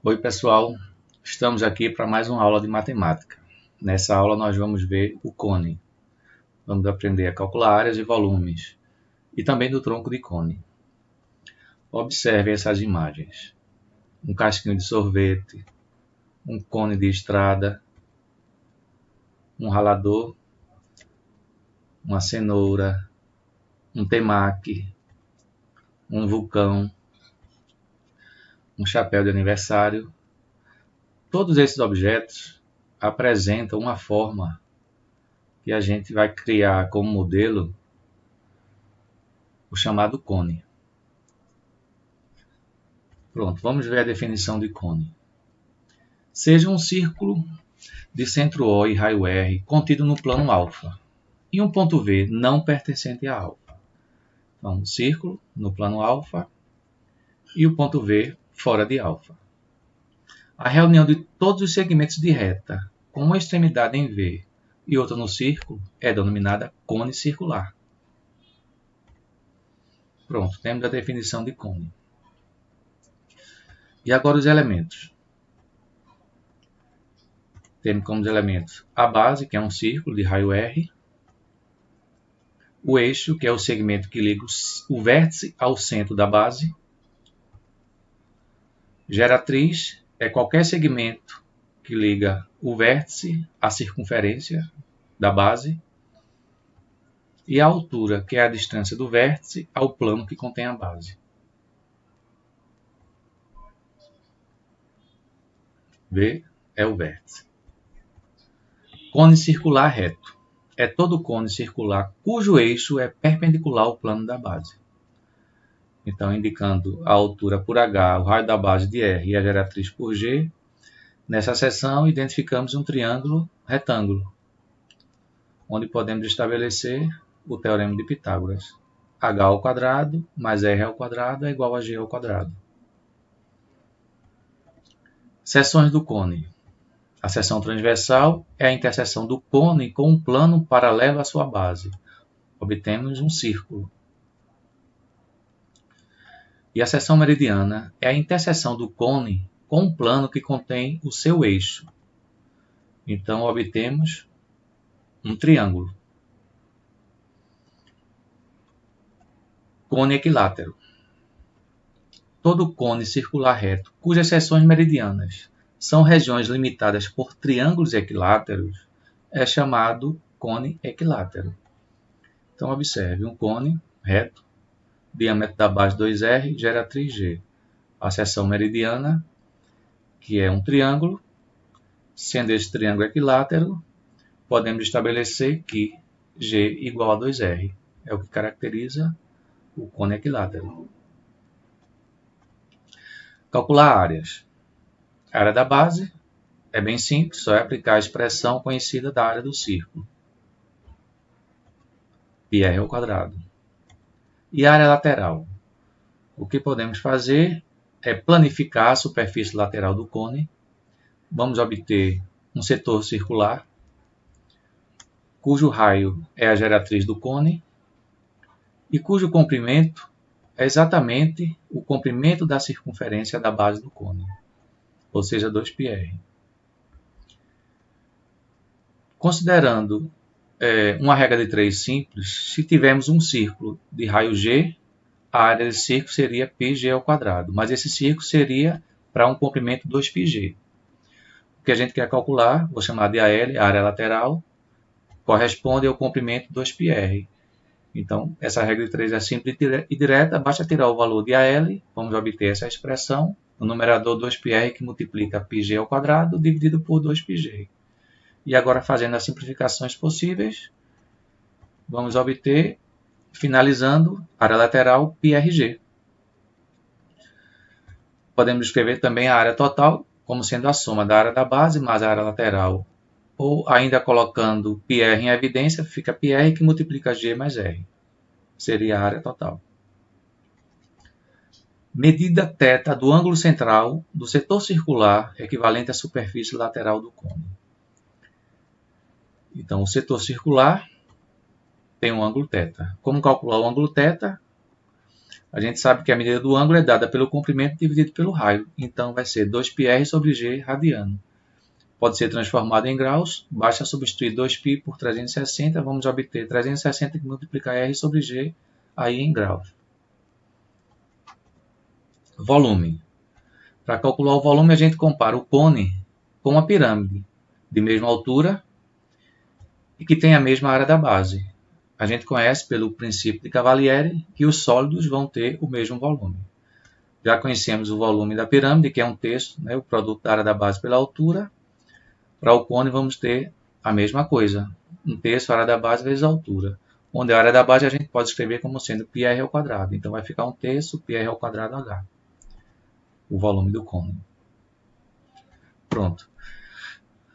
Oi pessoal, estamos aqui para mais uma aula de matemática. Nessa aula nós vamos ver o cone. Vamos aprender a calcular áreas e volumes e também do tronco de cone. Observe essas imagens. Um casquinho de sorvete, um cone de estrada, um ralador, uma cenoura, um temaki, um vulcão, um chapéu de aniversário. Todos esses objetos apresentam uma forma que a gente vai criar como modelo o chamado cone. Pronto, vamos ver a definição de cone. Seja um círculo de centro O e raio R contido no plano alfa e um ponto V não pertencente a alfa. Então, um círculo no plano alfa e o ponto V fora de alfa. A reunião de todos os segmentos de reta com uma extremidade em V e outra no círculo é denominada cone circular. Pronto, temos a definição de cone. E agora os elementos. Temos como elementos a base, que é um círculo de raio R, o eixo, que é o segmento que liga o vértice ao centro da base, geratriz é qualquer segmento que liga o vértice à circunferência da base, e a altura, que é a distância do vértice ao plano que contém a base. V é o vértice. Cone circular reto. É todo cone circular cujo eixo é perpendicular ao plano da base. Então, indicando a altura por H, o raio da base de R e a geratriz por G, nessa seção identificamos um triângulo retângulo, onde podemos estabelecer o teorema de Pitágoras. H ao quadrado mais R ao quadrado é igual a G ao quadrado. Seções do cone. A seção transversal é a interseção do cone com um plano paralelo à sua base. Obtemos um círculo. E a seção meridiana é a interseção do cone com um plano que contém o seu eixo. Então, obtemos um triângulo. Cone equilátero. Todo cone circular reto, cujas seções meridianas são regiões limitadas por triângulos equiláteros, é chamado cone equilátero. Então, observe um cone reto, diâmetro da base 2R, geratriz G. A seção meridiana, que é um triângulo, sendo esse triângulo equilátero, podemos estabelecer que G igual a 2R. É o que caracteriza o cone equilátero. Calcular áreas. A área da base é bem simples, só é aplicar a expressão conhecida da área do círculo. πr ao quadrado. E a área lateral? O que podemos fazer é planificar a superfície lateral do cone. Vamos obter um setor circular, cujo raio é a geratriz do cone e cujo comprimento é exatamente o comprimento da circunferência da base do cone, ou seja, 2πr. Considerando uma regra de 3 simples, se tivermos um círculo de raio G, a área desse círculo seria πg ao quadrado, mas esse círculo seria para um comprimento 2πg. O que a gente quer calcular, vou chamar de AL, a área lateral, corresponde ao comprimento 2πr. Então, essa regra de 3 é simples e direta, basta tirar o valor de AL, vamos obter essa expressão, no numerador 2πr que multiplica πg ao quadrado dividido por 2πg. E agora, fazendo as simplificações possíveis, vamos obter, finalizando, área lateral πrg. Podemos escrever também a área total como sendo a soma da área da base mais a área lateral. Ou, ainda colocando πr em evidência, fica πr que multiplica g mais r. Seria a área total. Medida θ do ângulo central do setor circular equivalente à superfície lateral do cone. Então, o setor circular tem um ângulo θ. Como calcular o ângulo θ? A gente sabe que a medida do ângulo é dada pelo comprimento dividido pelo raio. Então vai ser 2πr sobre g radiano. Pode ser transformado em graus. Basta substituir 2π por 360. Vamos obter 360 que multiplica r sobre g aí em graus. Volume. Para calcular o volume, a gente compara o cone com uma pirâmide de mesma altura e que tem a mesma área da base. A gente conhece pelo princípio de Cavalieri que os sólidos vão ter o mesmo volume. Já conhecemos o volume da pirâmide, que é 1/3, né, o produto da área da base pela altura. Para o cone vamos ter a mesma coisa, 1/3 a área da base vezes a altura. Onde a área da base a gente pode escrever como sendo πr ao quadrado. Então vai ficar 1/3 πr ao quadrado h. O volume do cone. Pronto.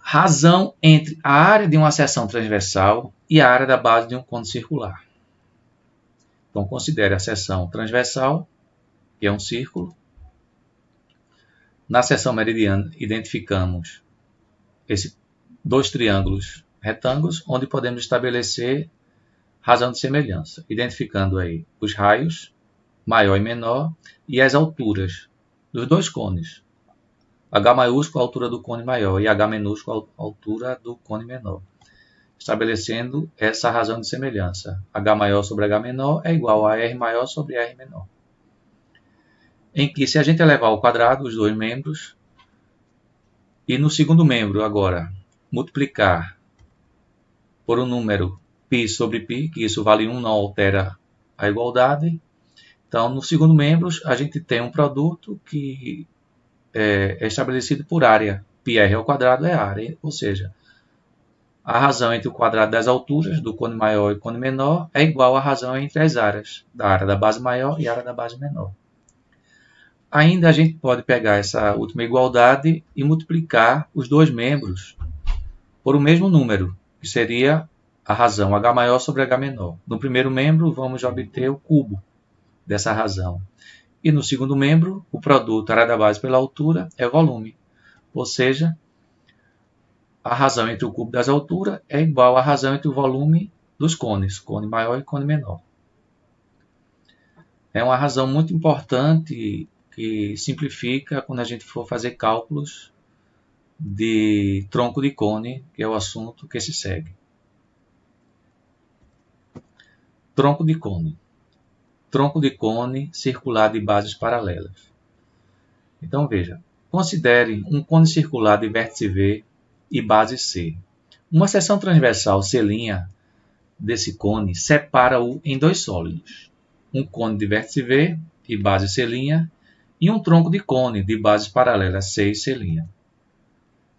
Razão entre a área de uma seção transversal e a área da base de um cone circular. Então, considere a seção transversal, que é um círculo. Na seção meridiana, identificamos esses dois triângulos retângulos, onde podemos estabelecer razão de semelhança, identificando aí os raios, maior e menor, e as alturas dos dois cones. H maiúsculo, a altura do cone maior, e H minúsculo, a altura do cone menor. Estabelecendo essa razão de semelhança. H maior sobre H menor é igual a R maior sobre R menor. Em que, se a gente elevar ao quadrado os dois membros, e no segundo membro agora multiplicar por um número π sobre π, que isso vale 1, não altera a igualdade. Então, no segundo membro, a gente tem um produto que é estabelecido por área. πr ao quadrado é área, ou seja, a razão entre o quadrado das alturas do cone maior e cone menor é igual à razão entre as áreas, da área da base maior e a área da base menor. Ainda a gente pode pegar essa última igualdade e multiplicar os dois membros por o mesmo número, que seria a razão H maior sobre H menor. No primeiro membro, vamos obter o cubo dessa razão. E no segundo membro, o produto área da base pela altura é volume. Ou seja, a razão entre o cubo das alturas é igual à razão entre o volume dos cones, cone maior e cone menor. É uma razão muito importante que simplifica quando a gente for fazer cálculos de tronco de cone, que é o assunto que se segue. Tronco de cone. Tronco de cone circular de bases paralelas. Então veja, considere um cone circular de vértice V e base C. Uma seção transversal C' desse cone separa-o em dois sólidos. Um cone de vértice V e base C' e um tronco de cone de bases paralelas C e C'.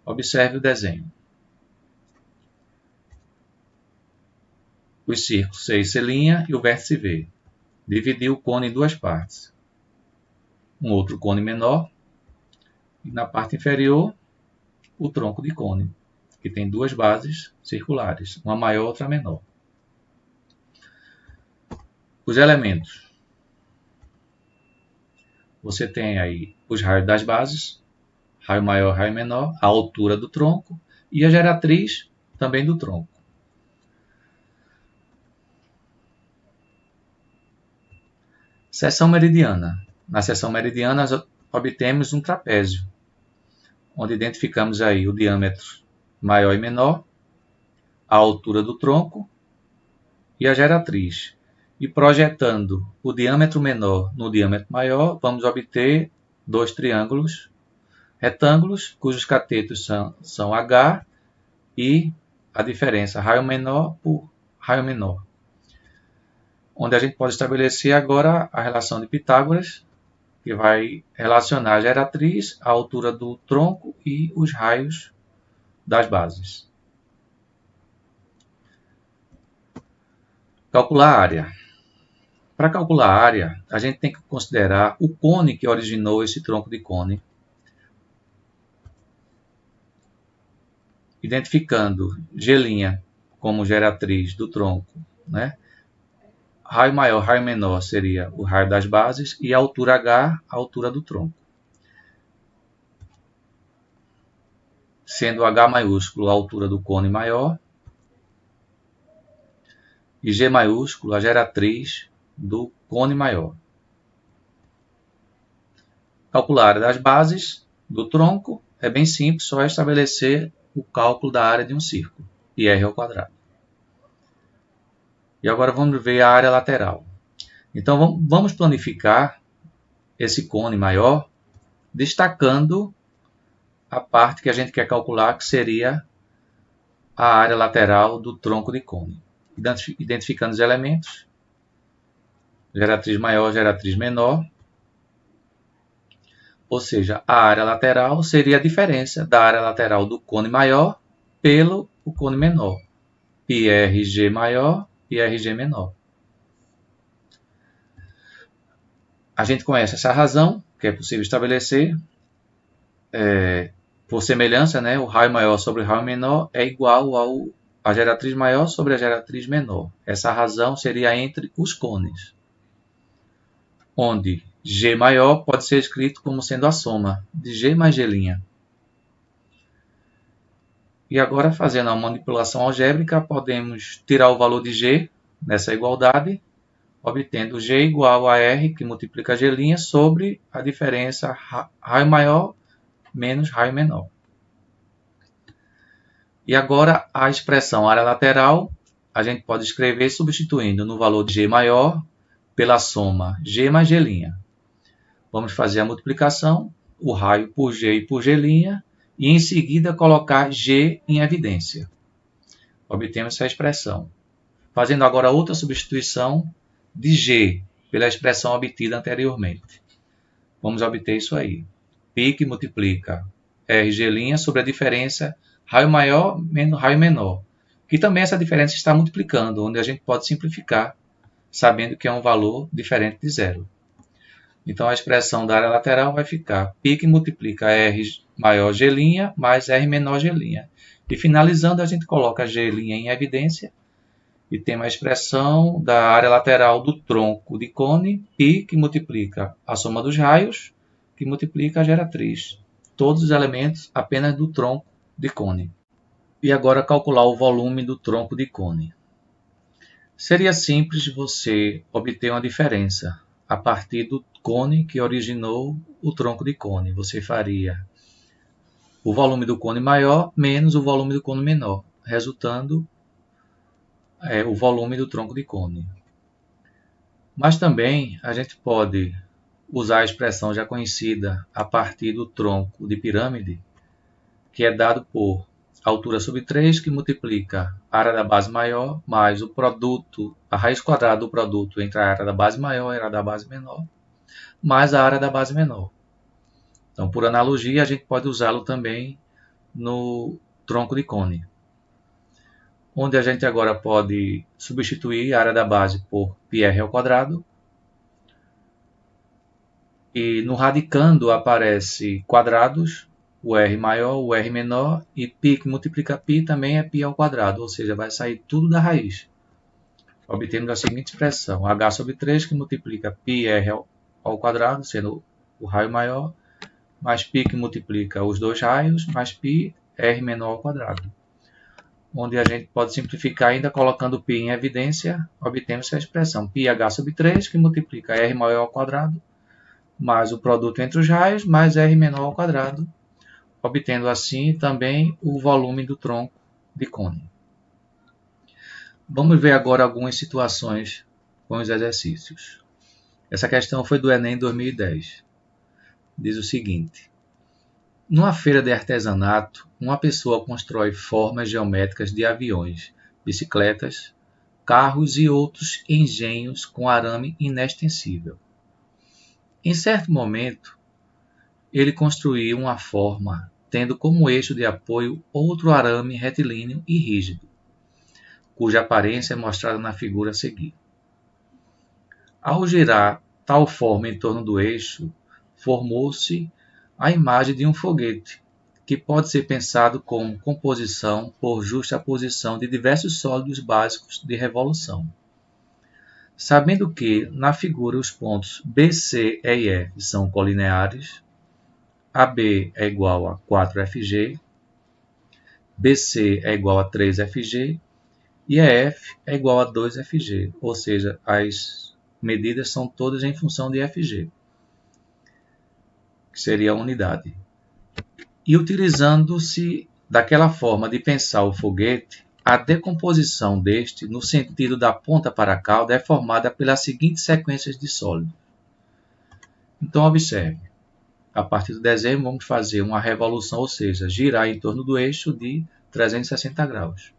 Observe o desenho. Os círculos C e C' e o vértice V. Dividiu o cone em duas partes. Um outro cone menor e na parte inferior o tronco de cone, que tem duas bases circulares, uma maior e outra menor. Os elementos. Você tem aí os raios das bases, raio maior, raio menor, a altura do tronco e a geratriz também do tronco. Seção meridiana. Na seção meridiana, nós obtemos um trapézio, onde identificamos aí o diâmetro maior e menor, a altura do tronco e a geratriz. E projetando o diâmetro menor no diâmetro maior, vamos obter dois triângulos retângulos, cujos catetos são H e a diferença raio menor por raio menor. Onde a gente pode estabelecer agora a relação de Pitágoras, que vai relacionar a geratriz, a altura do tronco e os raios das bases. Calcular a área. Para calcular a área, a gente tem que considerar o cone que originou esse tronco de cone, identificando G' como geratriz do tronco, né? Raio maior, raio menor seria o raio das bases e a altura H, a altura do tronco. Sendo H maiúsculo a altura do cone maior e G maiúsculo a geratriz do cone maior. Calcular a área das bases do tronco é bem simples, só é estabelecer o cálculo da área de um círculo, πr². E agora vamos ver a área lateral. Então vamos planificar esse cone maior, destacando a parte que a gente quer calcular, que seria a área lateral do tronco de cone. Identificando os elementos, geratriz maior, geratriz menor. Ou seja, a área lateral seria a diferença da área lateral do cone maior pelo cone menor. πrg maior, πrg menor. A gente conhece essa razão, que é possível estabelecer. Por semelhança, né, o raio maior sobre o raio menor é igual a geratriz maior sobre a geratriz menor. Essa razão seria entre os cones, onde G maior pode ser escrito como sendo a soma de G mais G'. E agora, fazendo a manipulação algébrica, podemos tirar o valor de G nessa igualdade, obtendo G igual a R, que multiplica G' sobre a diferença raio maior menos raio menor. E agora a expressão área lateral a gente pode escrever substituindo no valor de G maior pela soma G mais G'. Vamos fazer a multiplicação, o raio por G e por G', e em seguida colocar G em evidência. Obtemos essa expressão. Fazendo agora outra substituição de G pela expressão obtida anteriormente. Vamos obter isso aí. Π que multiplica RG' sobre a diferença raio maior menos raio menor. Que também essa diferença está multiplicando, onde a gente pode simplificar, sabendo que é um valor diferente de zero. Então a expressão da área lateral vai ficar π que multiplica R maior G' mais R menor G'. E finalizando, a gente coloca G' em evidência e tem uma expressão da área lateral do tronco de cone, π que multiplica a soma dos raios, que multiplica a geratriz. Todos os elementos apenas do tronco de cone. E agora calcular o volume do tronco de cone. Seria simples você obter uma diferença a partir do cone que originou o tronco de cone. Você faria o volume do cone maior menos o volume do cone menor, resultando o volume do tronco de cone. Mas também a gente pode usar a expressão já conhecida a partir do tronco de pirâmide, que é dado por altura sobre 3, que multiplica a área da base maior, mais o produto, a raiz quadrada do produto entre a área da base maior e a área da base menor, mais a área da base menor. Então, por analogia, a gente pode usá-lo também no tronco de cone, onde a gente agora pode substituir a área da base por πr², e no radicando aparece quadrados, o R maior, o R menor, e π que multiplica π também é π², ou seja, vai sair tudo da raiz. Obtemos a seguinte expressão, h sobre 3 que multiplica πr², sendo o raio maior, mais π que multiplica os dois raios, mais π R menor ao quadrado. Onde a gente pode simplificar ainda colocando π em evidência, obtemos essa expressão, πh sobre 3 que multiplica R maior ao quadrado, mais o produto entre os raios, mais R menor ao quadrado, obtendo assim também o volume do tronco de cone. Vamos ver agora algumas situações com os exercícios. Essa questão foi do Enem 2010. Diz o seguinte: numa feira de artesanato, uma pessoa constrói formas geométricas de aviões, bicicletas, carros e outros engenhos com arame inextensível. Em certo momento, ele construiu uma forma tendo como eixo de apoio outro arame retilíneo e rígido, cuja aparência é mostrada na figura a seguir. Ao girar tal forma em torno do eixo, formou-se a imagem de um foguete, que pode ser pensado como composição por justaposição de diversos sólidos básicos de revolução. Sabendo que, na figura, os pontos B, C, E e F são colineares, AB é igual a 4FG, BC é igual a 3FG e EF é igual a 2FG, ou seja, as medidas são todas em função de FG. que seria a unidade. E utilizando-se daquela forma de pensar o foguete, a decomposição deste, no sentido da ponta para a cauda, é formada pelas seguintes sequências de sólidos. Então, observe. A partir do desenho, vamos fazer uma revolução, ou seja, girar em torno do eixo de 360 graus,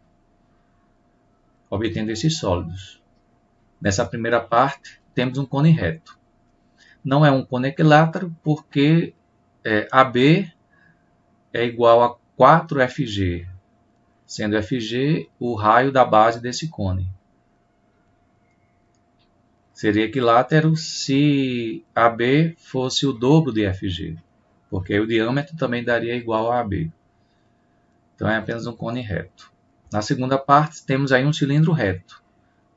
obtendo esses sólidos. Nessa primeira parte, temos um cone reto. Não é um cone equilátero, porque AB é igual a 4FG, sendo FG o raio da base desse cone. Seria equilátero se AB fosse o dobro de FG, porque aí o diâmetro também daria igual a AB. Então é apenas um cone reto. Na segunda parte temos aí um cilindro reto,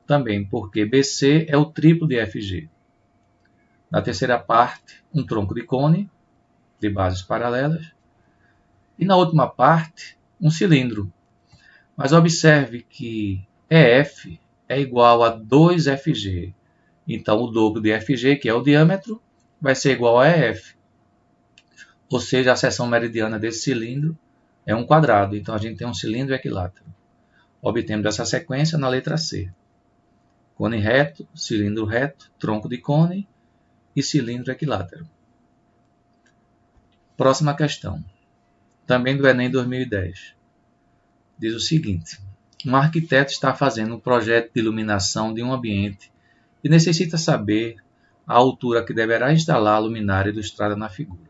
também porque BC é o triplo de FG. Na terceira parte, um tronco de cone, de bases paralelas. E na última parte, um cilindro. Mas observe que EF é igual a 2FG. Então, o dobro de FG, que é o diâmetro, vai ser igual a EF. Ou seja, a seção meridiana desse cilindro é um quadrado. Então, a gente tem um cilindro equilátero. Obtemos essa sequência na letra C. Cone reto, cilindro reto, tronco de cone e cilindro equilátero. Próxima questão. Também do Enem 2010. Diz o seguinte. Um arquiteto está fazendo um projeto de iluminação de um ambiente e necessita saber a altura que deverá instalar a luminária ilustrada na figura.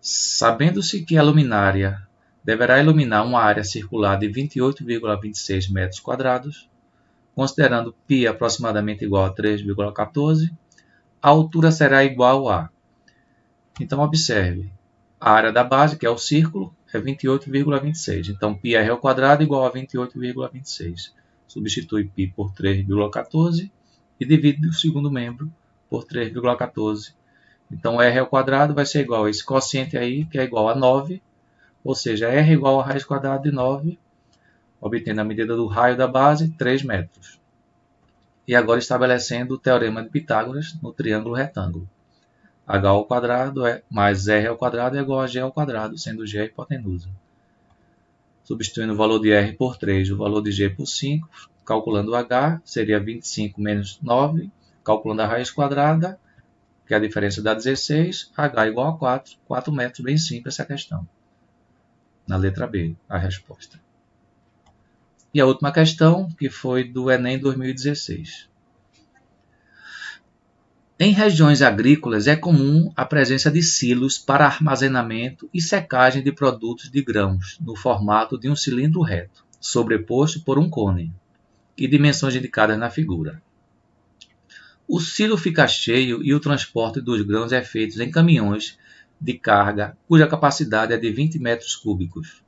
Sabendo-se que a luminária deverá iluminar uma área circular de 28,26 metros quadrados, considerando π aproximadamente igual a 3,14, a altura será igual a... Então, observe, a área da base, que é o círculo, é 28,26. Então, πr ao quadrado igual a 28,26. Substitui π por 3,14 e divide o segundo membro por 3,14. Então, r ao quadrado vai ser igual a esse quociente aí, que é igual a 9, ou seja, r igual a raiz quadrada de 9, obtendo a medida do raio da base, 3 metros. E agora estabelecendo o teorema de Pitágoras no triângulo retângulo. H ao quadrado mais r ao quadrado é igual a g ao quadrado, sendo g a hipotenusa. Substituindo o valor de r por 3 e o valor de g por 5, calculando o h, seria 25 menos 9, calculando a raiz quadrada, que a diferença dá 16, h igual a 4, 4 metros, bem simples essa questão. Na letra B, a resposta. E a última questão, que foi do Enem 2016. Em regiões agrícolas é comum a presença de silos para armazenamento e secagem de produtos de grãos, no formato de um cilindro reto, sobreposto por um cone, e dimensões indicadas na figura. O silo fica cheio e o transporte dos grãos é feito em caminhões de carga, cuja capacidade é de 20 metros cúbicos.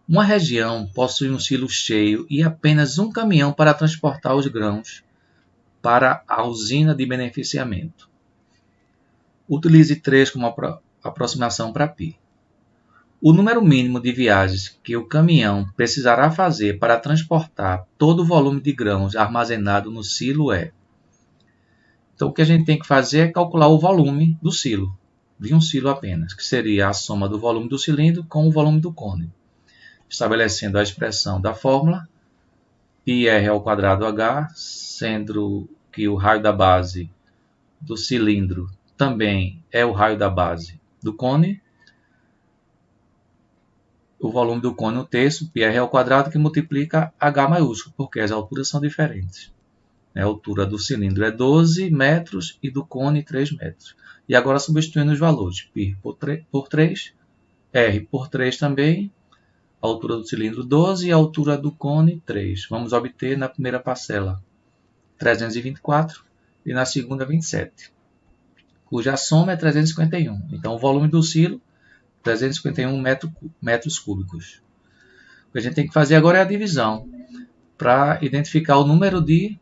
Uma região possui um silo cheio e apenas um caminhão para transportar os grãos para a usina de beneficiamento. Utilize 3 como aproximação para π. O número mínimo de viagens que o caminhão precisará fazer para transportar todo o volume de grãos armazenado no silo é... Então, o que a gente tem que fazer é calcular o volume do silo, de um silo apenas, que seria a soma do volume do cilindro com o volume do cone. Estabelecendo a expressão da fórmula, πr ao quadrado h, sendo que o raio da base do cilindro também é o raio da base do cone. O volume do cone, um terço, πr ao quadrado, que multiplica h maiúsculo, porque as alturas são diferentes. A altura do cilindro é 12 metros e do cone 3 metros. E agora substituindo os valores, π por 3, r por 3 também, a altura do cilindro 12 e a altura do cone 3. Vamos obter na primeira parcela 324 e na segunda 27, cuja soma é 351. Então o volume do silo, 351 metros cúbicos. O que a gente tem que fazer agora é a divisão, para identificar o número de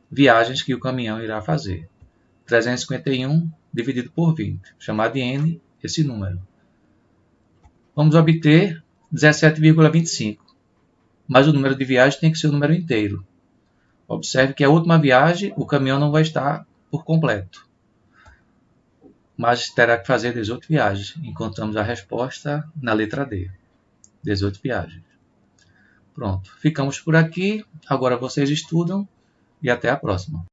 viagens que o caminhão irá fazer. 351 dividido por 20, chamado de n esse número. Vamos obter 17,25, mas o número de viagens tem que ser o número inteiro. Observe que a última viagem o caminhão não vai estar por completo. mas terá que fazer 18 viagens. Encontramos a resposta na letra D, 18 viagens. Pronto, ficamos por aqui. Agora vocês estudam e até a próxima.